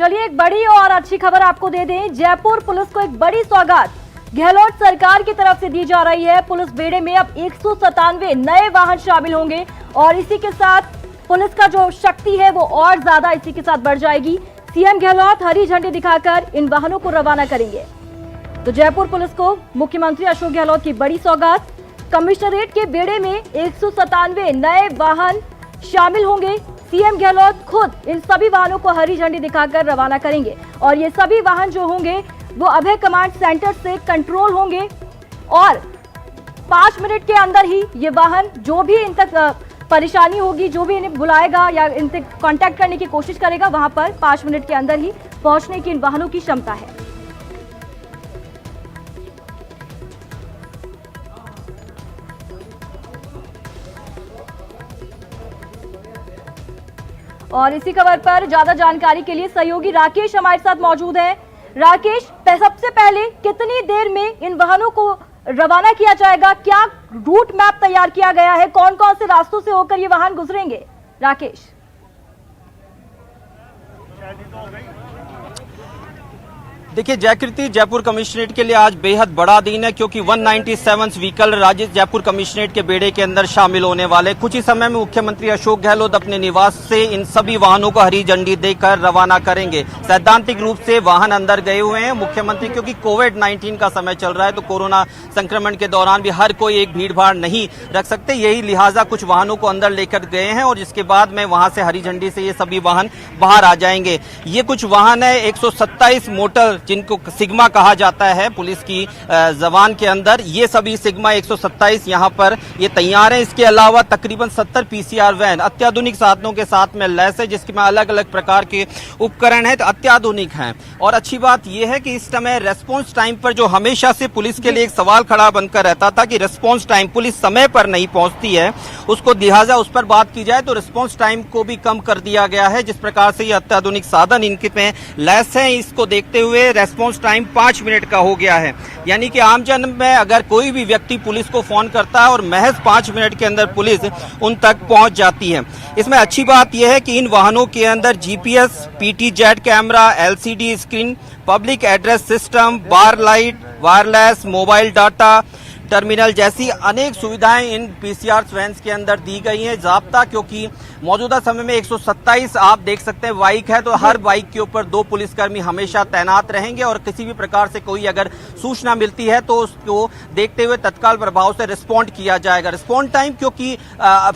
चलिए एक बड़ी और अच्छी खबर आपको दे दें। जयपुर पुलिस को एक बड़ी सौगात गहलोत सरकार की तरफ से दी जा रही है। पुलिस बेड़े में अब 197 नए वाहन शामिल होंगे और इसी के साथ पुलिस का जो शक्ति है वो और ज्यादा इसी के साथ बढ़ जाएगी। सीएम गहलोत हरी झंडी दिखाकर इन वाहनों को रवाना करेंगे। तो जयपुर पुलिस को मुख्यमंत्री अशोक गहलोत की बड़ी सौगात। कमिश्नरेट के बेड़े में 197 नए वाहन शामिल होंगे। सीएम गहलोत खुद इन सभी वाहनों को हरी झंडी दिखाकर रवाना करेंगे और ये सभी वाहन जो होंगे वो अभय कमांड सेंटर से कंट्रोल होंगे और 5 मिनट के अंदर ही ये वाहन जो भी इन तक परेशानी होगी, जो भी इन्हें बुलाएगा या इनसे कांटेक्ट करने की कोशिश करेगा, वहां पर 5 मिनट के अंदर ही पहुंचने की इन वाहनों की क्षमता है। और इसी खबर पर ज्यादा जानकारी के लिए सहयोगी राकेश हमारे साथ मौजूद हैं। राकेश, सबसे पहले कितनी देर में इन वाहनों को रवाना किया जाएगा? क्या रूट मैप तैयार किया गया है? कौन कौन से रास्तों से होकर ये वाहन गुजरेंगे? राकेश, देखिए जयकृति, जयपुर कमिश्नरेट के लिए आज बेहद बड़ा दिन है क्योंकि 197 व्हीकल राज्य जयपुर कमिश्नरेट के बेड़े के अंदर शामिल होने वाले। कुछ ही समय में मुख्यमंत्री अशोक गहलोत अपने निवास से इन सभी वाहनों को हरी झंडी देकर रवाना करेंगे। सैद्धांतिक रूप से वाहन अंदर गए हुए हैं मुख्यमंत्री, क्योंकि कोविड-19 का समय चल रहा है तो कोरोना संक्रमण के दौरान भी हर कोई एक भीड़ भाड़ नहीं रख सकते, यही लिहाजा कुछ वाहनों को अंदर लेकर गए हैं और इसके बाद में वहां से हरी झंडी से ये सभी वाहन बाहर आ जाएंगे। ये कुछ वाहन है 127 मोटर, जिनको सिग्मा कहा जाता है पुलिस की जबान के अंदर। ये सभी सिग्मा 127 यहां पर ये तैयार है। इसके अलावा तकरीबन 70 पीसीआर वैन अत्याधुनिक साधनों के साथ में लैस है, जिसमें अलग अलग प्रकार के उपकरण है, तो अत्याधुनिक हैं। और अच्छी बात यह है कि इस समय रेस्पॉन्स टाइम पर जो हमेशा से पुलिस के लिए एक सवाल खड़ा बनकर रहता था कि रेस्पॉन्स टाइम पुलिस समय पर नहीं पहुंचती है, उसको लिहाजा उस पर बात की जाए तो रेस्पॉन्स टाइम को भी कम कर दिया गया है। जिस प्रकार से ये अत्याधुनिक साधन इनके में लैस है, इसको देखते हुए रेस्पॉन्स टाइम 5 मिनट का हो गया है। यानी कि आमजन में अगर कोई भी व्यक्ति पुलिस को फोन करता है और महज 5 मिनट के अंदर पुलिस उन तक पहुंच जाती है। इसमें अच्छी बात यह है कि इन वाहनों के अंदर GPS, PT Z camera, LCD screen, public address system, bar light, wireless, mobile data terminal जैसी अनेक सुविधाएं इन पीसीआर वैन्स के अंदर दी गई हैं। जाब्ता, क्योंकि मौजूदा समय में 127 आप देख सकते हैं बाइक है, तो हर बाइक के ऊपर 2 पुलिसकर्मी हमेशा तैनात रहेंगे और किसी भी प्रकार से कोई अगर सूचना मिलती है तो उसको देखते हुए तत्काल प्रभाव से रिस्पॉन्ड किया जाएगा। रिस्पॉन्ड टाइम क्योंकि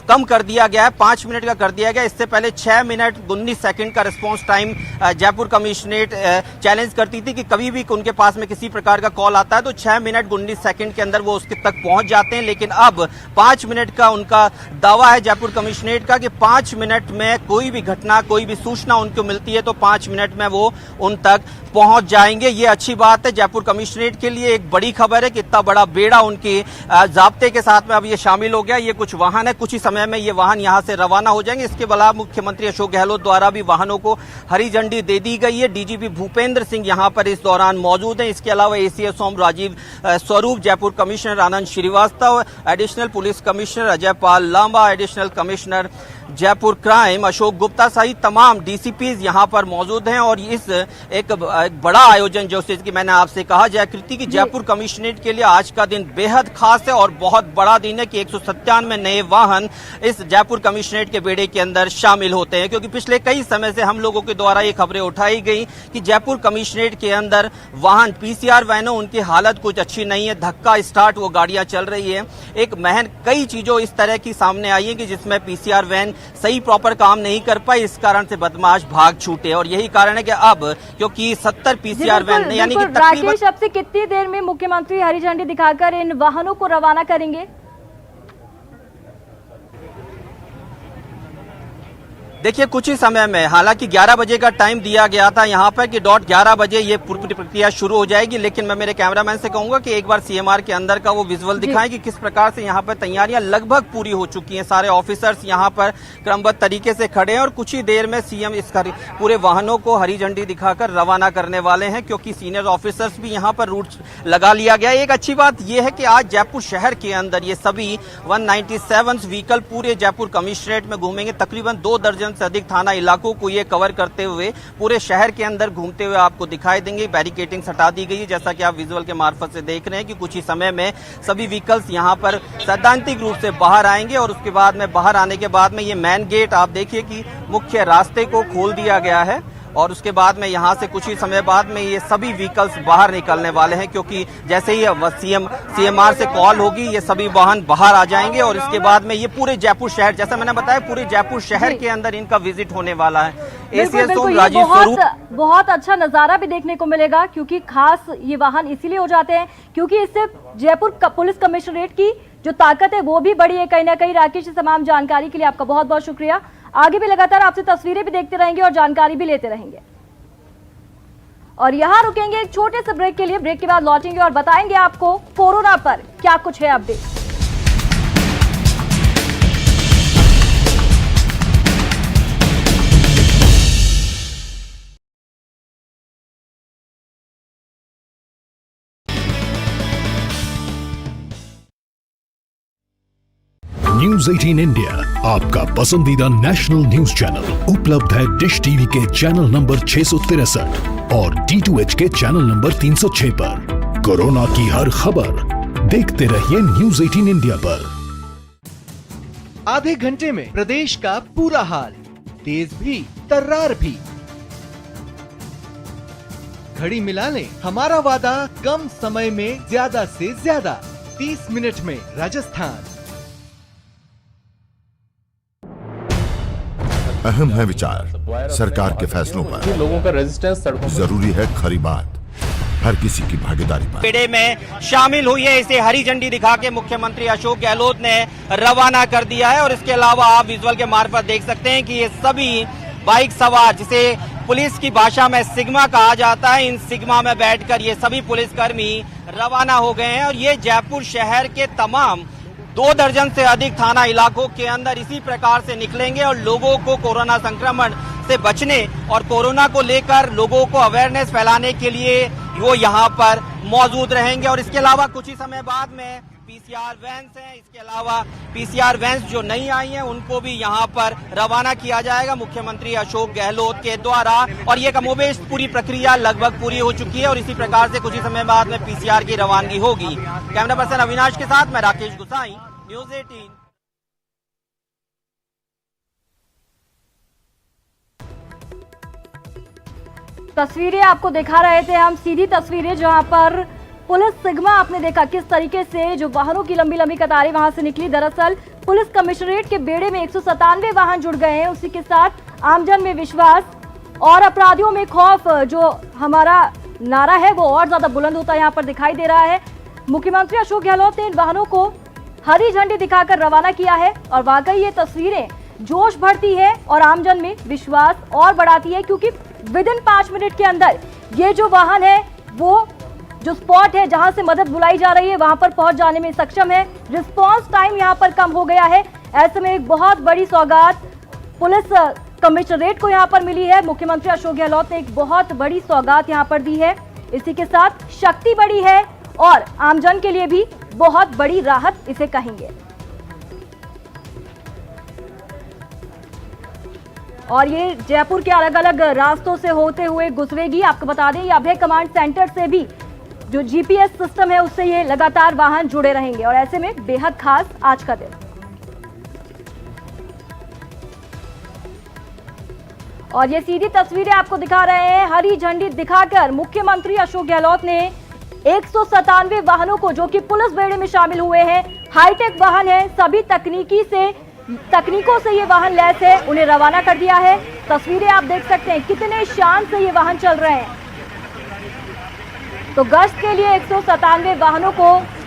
कम कर दिया गया है, 5 मिनट का कर दिया गया। इससे पहले 6 मिनट 19 सेकंड का response time Jaipur commissionerate challenge करती थी कि कभी भी उनके पास में किसी प्रकार का कॉल आता है तो 6 मिनट 19 सेकंड के अंदर वो उसके तक पहुंच जाते हैं। लेकिन अब 5 मिनट का उनका दावा है जयपुर कमिश्नरेट का कि 5 मिनट में कोई भी घटना, कोई भी सूचना उनको मिलती है तो 5 मिनट में वो उन तक पहुंच जाएंगे। ये अच्छी बात है जयपुर कमिश्नरेट के लिए, एक बड़ी खबर है कि इतना बड़ा बेड़ा उनके जाब्ते के साथ में अब ये शामिल हो गया। ये कुछ वाहन है, कुछ ही समय में ये वाहन यहां से रवाना हो जाएंगे। इसके अलावा मुख्यमंत्री अशोक गहलोत द्वारा भी वाहनों को हरी झंडी दे दी गई है। डीजीपी भूपेंद्र सिंह यहां पर इस दौरान मौजूद हैं। इसके अलावा ACS Om Rajiv Swaroop, Jaipur commissioner Anand Srivastava, additional police commissioner Ajay Pal Lamba, additional commissioner Jaipur crime Ashok Gupta सहित तमाम डीसीपीज यहां पर मौजूद हैं। और इस एक बड़ा आयोजन जो कि मैंने आपसे कहा जयकृति की जयपुर कमिश्नरेट के लिए आज का दिन बेहद खास है और बहुत बड़ा दिन है कि 197 नए वाहन इस जयपुर कमिश्नरेट के बेड़े के अंदर शामिल होते हैं। क्योंकि पिछले कई समय से हम लोगों के द्वारा ये खबरें उठाई गई कि जयपुर कमिश्नरेट के अंदर वाहन पीसीआर वैनों उनकी हालत कुछ अच्छी नहीं है, धक्का स्टार्ट वो गाड़ियां चल रही है। एक महन कई चीजों इस तरह की सामने आई है कि जिसमें पीसीआर वैन सही प्रॉपर काम नहीं कर पाई, इस कारण से बदमाश भाग छूटे। और यही कारण है कि अब क्योंकि 70 पीसीआर वैन यानी कि राकेश, अब से कितनी देर में मुख्यमंत्री हरी झंडी दिखाकर इन वाहनों को रवाना करेंगे? देखिए कुछ ही समय में, हालांकि 11 बजे का टाइम दिया गया था यहाँ पर कि डॉट 11 बजे ये पूरी प्रक्रिया शुरू हो जाएगी। लेकिन मैं मेरे कैमरामैन से कहूंगा कि एक बार सीएमआर के अंदर का वो विजुअल दिखाएं कि किस प्रकार से यहाँ पर तैयारियां लगभग पूरी हो चुकी हैं। सारे ऑफिसर्स यहाँ पर क्रमबद्ध तरीके से खड़े हैं और कुछ ही देर में सीएम इस पूरे वाहनों को हरी झंडी दिखाकर रवाना करने वाले हैं, क्योंकि सीनियर ऑफिसर्स भी यहाँ पर रूट लगा लिया गया। एक अच्छी बात यह है कि आज जयपुर शहर के अंदर ये सभी 197 व्हीकल पूरे जयपुर कमिश्नरेट में घूमेंगे। तकरीबन 2 दर्जन से अधिक थाना इलाकों को ये कवर करते हुए पूरे शहर के अंदर घूमते हुए आपको दिखाई देंगे। बैरिकेडिंग हटा दी गई है, जैसा कि आप विजुअल के मार्फत से देख रहे हैं कि कुछ ही समय में सभी व्हीकल्स यहाँ पर सैद्धांतिक रूप से बाहर आएंगे और उसके बाद में बाहर आने के बाद में ये मेन गेट आप देखिए कि मुख्य रास्ते को खोल दिया गया है और उसके बाद में यहाँ से कुछ ही समय बाद में ये सभी व्हीकल्स बाहर निकलने वाले हैं, क्योंकि जैसे ही सीएमआर से कॉल होगी ये सभी वाहन बाहर आ जाएंगे और इसके बाद में ये पूरे जयपुर शहर, जैसा मैंने बताया, पूरे जयपुर शहर के अंदर इनका विजिट होने वाला है। राजीव स्वरूप, बहुत अच्छा नजारा भी देखने को मिलेगा, क्योंकि खास ये वाहन इसीलिए हो जाते हैं क्योंकि इससे जयपुर पुलिस कमिश्नरेट की जो ताकत है वो भी बड़ी है कहीं ना कहीं। राकेश, तमाम जानकारी के लिए आपका बहुत बहुत शुक्रिया। आगे भी लगातार आपसे तस्वीरें भी देखते रहेंगे और जानकारी भी लेते रहेंगे। और यहाँ रुकेंगे एक छोटे से ब्रेक के लिए, ब्रेक के बाद लौटेंगे और बताएंगे आपको कोरोना पर क्या कुछ है अपडेट। न्यूज 18 इंडिया आपका पसंदीदा नेशनल न्यूज चैनल उपलब्ध है डिश टीवी के चैनल नंबर 663 और D2H के चैनल नंबर 306 पर। कोरोना की हर खबर देखते रहिए न्यूज 18 इंडिया पर। आधे घंटे में प्रदेश का पूरा हाल, तेज भी तर्रार भी। घड़ी मिला लें हमारा वादा, कम समय में ज्यादा से ज्यादा, 30 मिनट में राजस्थान। अहम है विचार सरकार के फैसलों पर, लोगों का रेजिस्टेंस सड़कों पर। जरूरी है खरी बात, हर किसी की भागीदारी पर। बेड़े में शामिल हुई है, इसे हरी झंडी दिखा के मुख्यमंत्री अशोक गहलोत ने रवाना कर दिया है। और इसके अलावा आप विजुअल के मार्फत देख सकते हैं कि ये सभी बाइक सवार, जिसे पुलिस की भाषा में सिग्मा कहा जाता है, इन सिग्मा में बैठकर ये सभी पुलिसकर्मी रवाना हो गए हैं। और ये जयपुर शहर के तमाम 2 दर्जन से अधिक थाना इलाकों के अंदर इसी प्रकार से निकलेंगे और लोगों को कोरोना संक्रमण से बचने और कोरोना को लेकर लोगों को अवेयरनेस फैलाने के लिए वो यहाँ पर मौजूद रहेंगे। और इसके अलावा कुछ ही समय बाद में पीसीआर वैन्स हैं, इसके अलावा पीसीआर वैन्स जो नहीं आई हैं उनको भी यहाँ पर रवाना किया जाएगा मुख्यमंत्री अशोक गहलोत के द्वारा। और ये कमोबेश पूरी प्रक्रिया लगभग पूरी हो चुकी है और इसी प्रकार से कुछ ही समय बाद में पीसीआर की रवानगी होगी। कैमरा पर्सन अविनाश के साथ मैं राकेश गुसाई, न्यूज 18। तस्वीरें आपको दिखा रहे थे हम, सीधी तस्वीरें जहां पर पुलिस सिग्मा आपने देखा किस तरीके से जो वाहनों की लंबी लंबी कतारें वहां से निकली। दरअसल पुलिस कमिश्नरेट के बेड़े में 197 वाहन जुड़ गए हैं। उसी के साथ आमजन में विश्वास और अपराधियों में खौफ, जो हमारा नारा है वो और ज्यादा बुलंद होता यहाँ पर दिखाई दे रहा है। मुख्यमंत्री अशोक गहलोत ने इन वाहनों को हरी झंडी दिखाकर रवाना किया है और वाकई ये तस्वीरें जोश भरती है और आमजन में विश्वास और बढ़ाती है, क्योंकि विदिन 5 मिनट के अंदर ये जो वाहन है वो जो स्पॉट है जहां से मदद बुलाई जा रही है वहां पर पहुंच जाने में सक्षम है। रिस्पांस टाइम यहां पर कम हो गया है। ऐसे में एक बहुत बड़ी सौगात पुलिस कमिश्नरेट को यहां पर मिली है। मुख्यमंत्री अशोक गहलोत ने एक बहुत बड़ी सौगात यहां पर दी है। इसी के साथ शक्ति बढ़ी है और आमजन के लिए भी बहुत बड़ी राहत इसे कहेंगे। और ये जयपुर के अलग अलग रास्तों से होते हुए गुजरेगी। आपको बता दें ये अभय कमांड सेंटर से भी जो जीपीएस सिस्टम है उससे ये लगातार वाहन जुड़े रहेंगे और ऐसे में बेहद खास आज का दिन। और ये सीधी तस्वीरें आपको दिखा रहे हैं, हरी झंडी दिखाकर मुख्यमंत्री अशोक गहलोत ने 197 वाहनों को, जो कि पुलिस बेड़े में शामिल हुए हैं, हाईटेक वाहन है, सभी तकनीकों से ये वाहन लैस है, उन्हें रवाना कर दिया है। तस्वीरें आप देख सकते हैं कितने शान से ये वाहन चल रहे हैं। तो गश्त के लिए 197 वाहनों को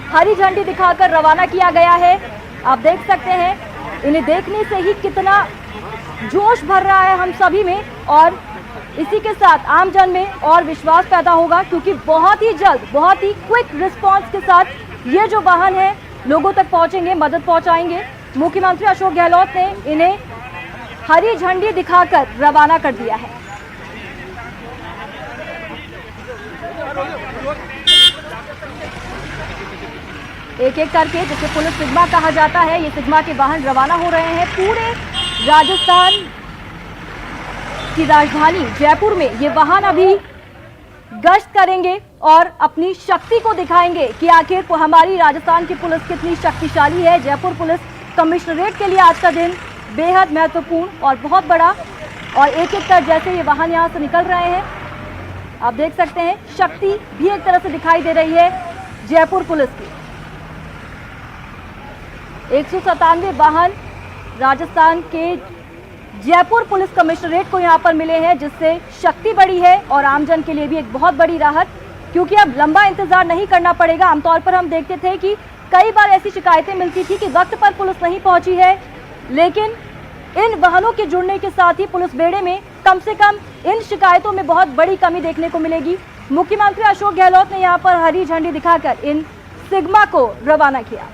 हरी झंडी दिखाकर रवाना किया गया है। आप देख सकते हैं इन्हें देखने से ही कितना जोश भर रहा है हम सभी में और इसी के साथ आमजन में और विश्वास पैदा होगा, क्योंकि बहुत ही जल्द, बहुत ही क्विक रिस्पांस के साथ ये जो वाहन है लोगों तक पहुंचेंगे, मदद पहुंचाएंगे। मुख्यमंत्री अशोक गहलोत ने इन्हें हरी झंडी दिखाकर रवाना कर दिया है। एक एक करके, जिसे पुलिस सिग्मा कहा जाता है, ये सिग्मा के वाहन रवाना हो रहे हैं पूरे राजस्थान की राजधानी जयपुर में ये वाहन अभी गश्त करेंगे और अपनी शक्ति को दिखाएंगे कि आखिर हमारी राजस्थान की पुलिस कितनी शक्तिशाली है। जयपुर पुलिस कमिश्नरेट के लिए आज का दिन बेहद महत्वपूर्ण और बहुत बड़ा, और एक एक कर जैसे ये वाहन यहाँ से निकल रहे हैं आप देख सकते हैं, शक्ति भी एक तरह से दिखाई दे रही है जयपुर पुलिस की। 197 वाहन राजस्थान के जयपुर पुलिस कमिश्नरेट को यहां पर मिले हैं, जिससे शक्ति बढ़ी है और आमजन के लिए भी एक बहुत बड़ी राहत, क्योंकि अब लंबा इंतजार नहीं करना पड़ेगा। आमतौर पर हम देखते थे कि कई बार ऐसी शिकायतें मिलती थी कि वक्त पर पुलिस नहीं पहुंची है, लेकिन इन वाहनों के जुड़ने के साथ ही पुलिस बेड़े में कम से कम इन शिकायतों में बहुत बड़ी कमी देखने को मिलेगी। मुख्यमंत्री अशोक गहलोत ने यहां पर हरी झंडी दिखाकर इन सिग्मा को रवाना किया।